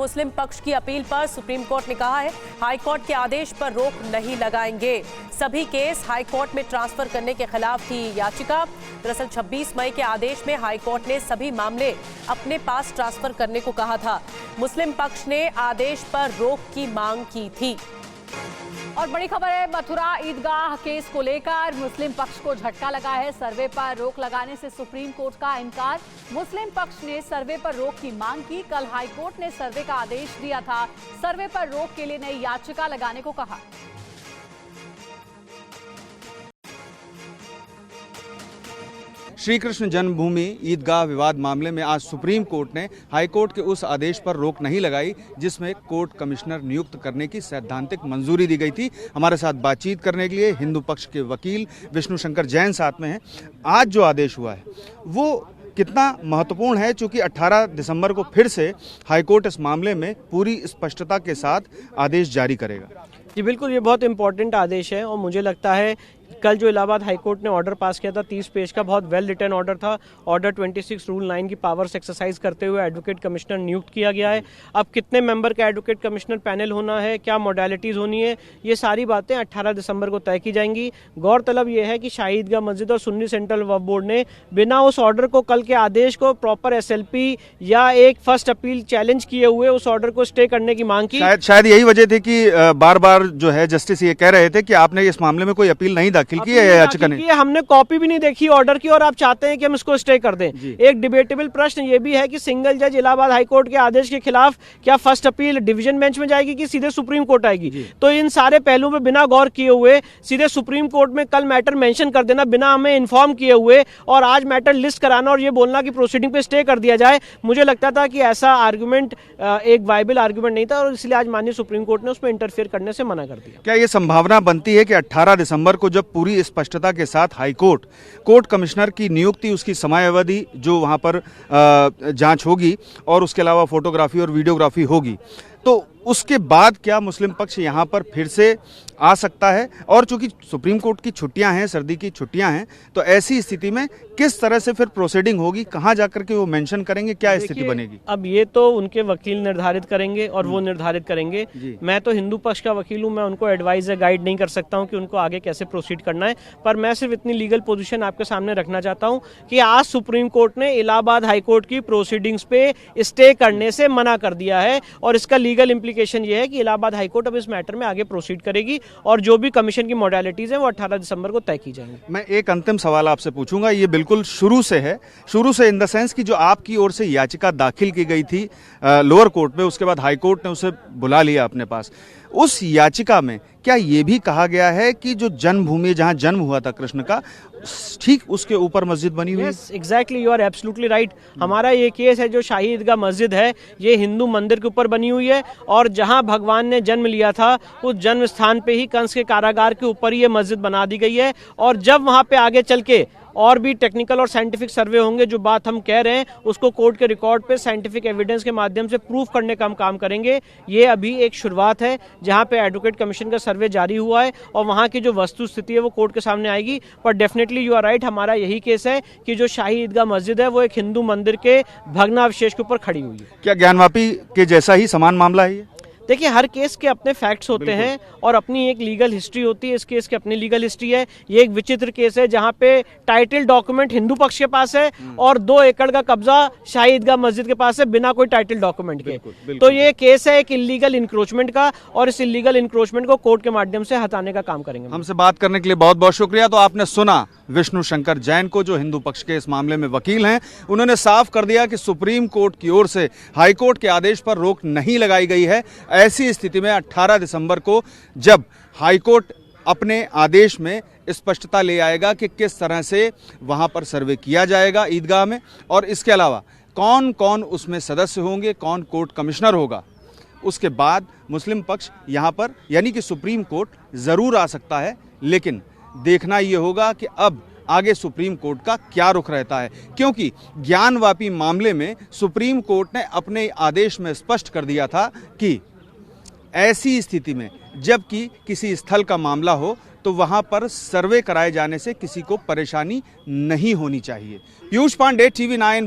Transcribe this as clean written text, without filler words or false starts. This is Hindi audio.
मुस्लिम पक्ष की अपील पर सुप्रीम कोर्ट ने कहा है हाई कोर्ट के आदेश पर रोक नहीं लगाएंगे। सभी केस हाई कोर्ट में ट्रांसफर करने के खिलाफ थी याचिका। दरअसल 26 मई के आदेश में हाई कोर्ट ने सभी मामले अपने पास ट्रांसफर करने को कहा था। मुस्लिम पक्ष ने आदेश पर रोक की मांग की थी। और बड़ी खबर है, मथुरा ईदगाह केस को लेकर मुस्लिम पक्ष को झटका लगा है। सर्वे पर रोक लगाने से सुप्रीम कोर्ट का इनकार। मुस्लिम पक्ष ने सर्वे पर रोक की मांग की। कल हाई कोर्ट ने सर्वे का आदेश दिया था। सर्वे पर रोक के लिए नई याचिका लगाने को कहा। श्री कृष्ण जन्मभूमि ईदगाह विवाद मामले में आज सुप्रीम कोर्ट ने हाई कोर्ट के उस आदेश पर रोक नहीं लगाई जिसमें कोर्ट कमिश्नर नियुक्त करने की सैद्धांतिक मंजूरी दी गई थी। हमारे साथ बातचीत करने के लिए हिंदू पक्ष के वकील विष्णु शंकर जैन साथ में हैं। आज जो आदेश हुआ है वो कितना महत्वपूर्ण है, चूंकि 18 दिसंबर को फिर से हाई कोर्ट इस मामले में पूरी स्पष्टता के साथ आदेश जारी करेगा। जी बिल्कुल, ये बहुत इंपॉर्टेंट आदेश है और मुझे लगता है कल जो इलाहाबाद हाई कोर्ट ने ऑर्डर पास किया था 30 पेज का, बहुत वेल रिटन ऑर्डर था। ऑर्डर 26 रूल 9 की पावर्स एक्सरसाइज करते हुए एडवोकेट कमिश्नर नियुक्त किया गया है। अब कितने मेंबर का एडवोकेट कमिश्नर पैनल होना है, क्या मॉडलिटीज़ होनी है, ये सारी बातें 18 दिसंबर को तय की जाएंगी। गौरतलब ये है कि शाही ईदगाह मस्जिद और सुन्नी सेंट्रल वक्फ बोर्ड ने बिना उस ऑर्डर को, कल के आदेश को प्रॉपर SLP या एक फर्स्ट अपील चैलेंज किए हुए उस ऑर्डर को स्टे करने की मांग की। शायद यही वजह थी कि बार बार जो है जस्टिस ये कह रहे थे कि आपने इस मामले में कोई अपील नहीं दाखिल की है याचिका नहीं। हमने कॉपी भी नहीं देखी ऑर्डर की और आप चाहते हैं कि हम इसको स्टे कर दें। एक डिबेटेबल प्रश्न ये भी है कि सिंगल जज इलाहाबाद हाई कोर्ट के आदेश के खिलाफ क्या फर्स्ट अपील डिवीजन बेंच में जाएगी कि सीधे सुप्रीम कोर्ट आएगी। तो इन सारे पहलुओं पे बिना गौर किए हुए सीधे सुप्रीम कोर्ट में कल मैटर मेंशन कर देना बिना हमें इन्फॉर्म किए हुए और आज मैटर लिस्ट कराना और ये बोलना कि प्रोसीडिंग पे स्टे कर दिया जाए, मुझे लगता था कि ऐसा आर्गुमेंट एक वायबल आर्गुमेंट नहीं था और इसलिए आज माननीय सुप्रीम कोर्ट ने उसमें इंटरफेयर करने से मना कर दिया। क्या ये संभावना बनती है कि 18 दिसंबर को जब पूरी स्पष्टता के साथ हाई कोर्ट कमिश्नर की नियुक्ति, उसकी समयावधि जो वहां पर जांच होगी और उसके अलावा फोटोग्राफी और वीडियोग्राफी होगी, तो उसके बाद क्या मुस्लिम पक्ष यहां पर फिर से आ सकता है? और चूंकि सुप्रीम कोर्ट की छुट्टियां हैं, सर्दी की छुट्टियां हैं, तो ऐसी स्थिति में किस तरह से फिर प्रोसीडिंग होगी, कहां जाकर के वो मेंशन करेंगे, क्या स्थिति बनेगी? अब ये तो उनके वकील निर्धारित करेंगे और वो निर्धारित करेंगे। मैं तो हिंदू पक्ष का वकील हूं, मैं उनको एडवाइज या गाइड नहीं कर सकता हूं कि उनको आगे कैसे प्रोसीड करना है, पर मैं सिर्फ इतनी लीगल पोजीशन आपके सामने रखना चाहता हूं कि आज सुप्रीम कोर्ट ने इलाहाबाद हाई कोर्ट की प्रोसीडिंग्स पे स्टे करने से मना कर दिया है और इसका लीगल इम्प्लीकेशन ये है कि इलाहाबाद हाई कोर्ट अब इस मैटर में आगे प्रोसीड करेगी और जो भी कमीशन की मॉडलिटीज है वो 18 दिसंबर को तय की जाएंगी। मैं एक अंतिम सवाल आपसे पूछूंगा, ये बिल्कुल शुरू से है, शुरू से इन द सेंस कि जो आपकी ओर से याचिका दाखिल की गई थी लोअर कोर्ट में, उसके बाद हाई कोर्ट ने उसे बुला लिया अपने पास। उस याचिका में क्या ये भी कहा गया है कि जो जन्मभूमि जहां जन्म हुआ था कृष्ण का, ठीक उसके ऊपर मस्जिद बनी हुई है? Exactly, you are absolutely right. हमारा ये केस है, जो शाही ईदगाह मस्जिद है ये हिंदू मंदिर के ऊपर बनी हुई है और जहां भगवान ने जन्म लिया था उस जन्म स्थान पे ही कंस के कारागार के ऊपर ये मस्जिद बना दी गई है। और जब वहां पे आगे चल के और भी टेक्निकल और साइंटिफिक सर्वे होंगे, जो बात हम कह रहे हैं उसको कोर्ट के रिकॉर्ड पे साइंटिफिक एविडेंस के माध्यम से प्रूफ करने का हम काम करेंगे। ये अभी एक शुरुआत है जहां पे एडवोकेट कमीशन का सर्वे जारी हुआ है और वहां की जो वस्तु स्थिति है वो कोर्ट के सामने आएगी। पर डेफिनेटली यू आर राइट, हमारा यही केस है कि जो शाही ईदगाह मस्जिद है वो एक हिंदू मंदिर के भग्नावशेष के ऊपर खड़ी हुई है। क्या ज्ञानवापी के जैसा ही समान मामला है ये? देखिए, हर केस के अपने फैक्ट्स होते हैं और अपनी एक लीगल हिस्ट्री होती है। इस केस की अपनी लीगल हिस्ट्री है। ये एक विचित्र केस है जहां पे टाइटल डॉक्यूमेंट हिंदू पक्ष के पास है और 2 एकड़ का कब्जा शाही ईदगाह मस्जिद के पास है बिना कोई टाइटल डॉक्यूमेंट के। तो ये केस है एक इलीगल इंक्रोचमेंट का और इस इलीगल इंक्रोचमेंट को कोर्ट के माध्यम से हटाने का काम करेंगे। हमसे बात करने के लिए बहुत बहुत शुक्रिया। तो आपने सुना विष्णु शंकर जैन को, जो हिंदू पक्ष के इस मामले में वकील हैं। उन्होंने साफ कर दिया कि सुप्रीम कोर्ट की ओर से हाई कोर्ट के आदेश पर रोक नहीं लगाई गई है। ऐसी स्थिति में 18 दिसंबर को जब हाई कोर्ट अपने आदेश में स्पष्टता ले आएगा कि किस तरह से वहां पर सर्वे किया जाएगा ईदगाह में, और इसके अलावा कौन कौन उसमें सदस्य होंगे, कौन कोर्ट कमिश्नर होगा, उसके बाद मुस्लिम पक्ष यहां पर यानी कि सुप्रीम कोर्ट जरूर आ सकता है। लेकिन देखना यह होगा कि अब आगे सुप्रीम कोर्ट का क्या रुख रहता है, क्योंकि ज्ञानवापी मामले में सुप्रीम कोर्ट ने अपने आदेश में स्पष्ट कर दिया था कि ऐसी स्थिति में जबकि किसी स्थल का मामला हो तो वहां पर सर्वे कराए जाने से किसी को परेशानी नहीं होनी चाहिए। पीयूष पांडे, TV9।